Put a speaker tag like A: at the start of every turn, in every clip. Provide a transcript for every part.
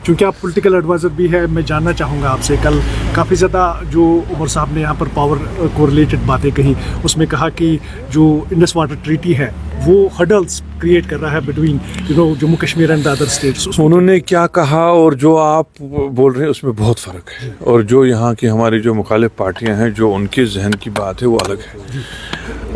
A: چونکہ آپ political advisor بھی ہے، میں جاننا چاہوں گا آپ سے، کل کافی زیادہ جو عمر صاحب نے یہاں پر پاور کو ریلیٹڈ باتیں کہیں، اس میں کہا کہ جو انڈس واٹر ٹریٹی ہے وہ ہرڈلز کریٹ کر رہا ہے between Jammu Kashmir and other states.
B: انہوں نے کیا کہا اور جو آپ بول رہے ہیں اس میں بہت فرق ہے، اور جو یہاں کی ہماری جو مخالف پارٹیاں ہیں جو ان کے ذہن کی بات ہے وہ الگ ہے.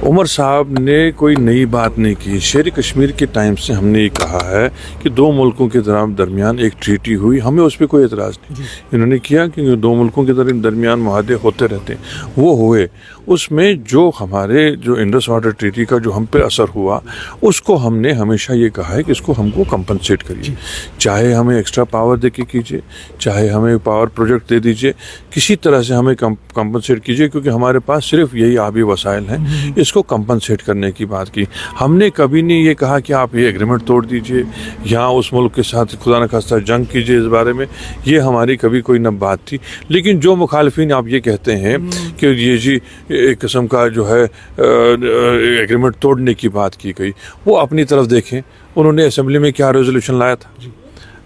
B: عمر صاحب نے کوئی نئی بات نہیں کی. شیر کشمیر کے ٹائم سے ہم نے یہ کہا ہے کہ دو ملکوں کے درمیان ایک ٹریٹی ہوئی، ہمیں اس پہ کوئی اعتراض نہیں. انہوں نے کیا کہ دو ملکوں کے درمیان معاہدے ہوتے رہتے ہیں، وہ ہوئے. اس میں جو ہمارے جو انڈس واٹر ٹریٹی کا جو ہم پہ اثر ہوا اس کو ہم نے ہمیشہ یہ کہا ہے کہ اس کو ہم کو کمپنسیٹ کریے، چاہے ہمیں ایکسٹرا پاور دے کے کیجیے، چاہے ہمیں پاور پروجیکٹ دے دیجیے، کسی طرح سے ہمیں کمپنسیٹ کیجیے، کیونکہ ہمارے پاس صرف یہی آبی وسائل ہیں. اس کو کمپنسیٹ کرنے کی بات کی. ہم نے کبھی نہیں یہ کہا کہ آپ یہ ایگریمنٹ توڑ دیجیے یا اس ملک کے ساتھ خدا نخواستہ جنگ کیجیے. اس بارے میں یہ ہماری کبھی کوئی نہ بات تھی. لیکن جو مخالفین آپ یہ کہتے ہیں کہ یہ جی ایک قسم کا جو ہے ایگریمنٹ توڑنے کی بات کی گئی، وہ اپنی طرف دیکھیں. انہوں نے اسمبلی میں کیا ریزولوشن لایا تھا،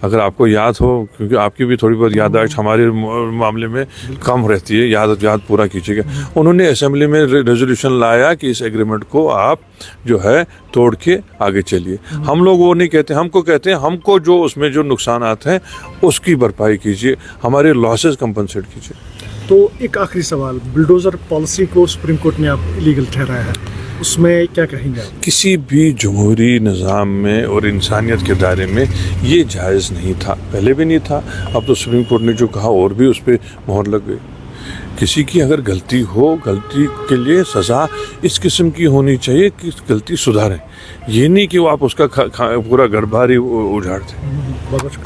B: اگر آپ کو یاد ہو، کیونکہ آپ کی بھی تھوڑی بہت یادداشت ہمارے معاملے میں کم رہتی ہے، یاد پورا کیجیے گا. انہوں نے اسمبلی میں ریزولوشن لایا کہ اس ایگریمنٹ کو آپ جو ہے توڑ کے آگے چلیے. ہم لوگ وہ نہیں کہتے، ہم کو کہتے ہیں ہم کو جو اس میں جو نقصانات ہیں اس کی بھرپائی کیجیے، ہمارے لاسز کمپنسیٹ کیجیے.
A: تو ایک آخری سوال، بلڈوزر پالیسی کو سپریم کورٹ نے اب ایلیگل ٹھہرایا ہے، اس میں کیا کہیں گے آپ؟
B: کسی بھی جمہوری نظام میں اور انسانیت کے دائرے میں یہ جائز نہیں تھا، پہلے بھی نہیں تھا. اب تو سپریم کورٹ نے جو کہا اور بھی اس پہ مہر لگ گئی. کسی کی اگر غلطی ہو، غلطی کے لیے سزا اس قسم کی ہونی چاہیے کہ غلطی سدھاریں، یہ نہیں کہ وہ آپ اس کا پورا گھر بار ہی اجاڑ دیں.
A: بہت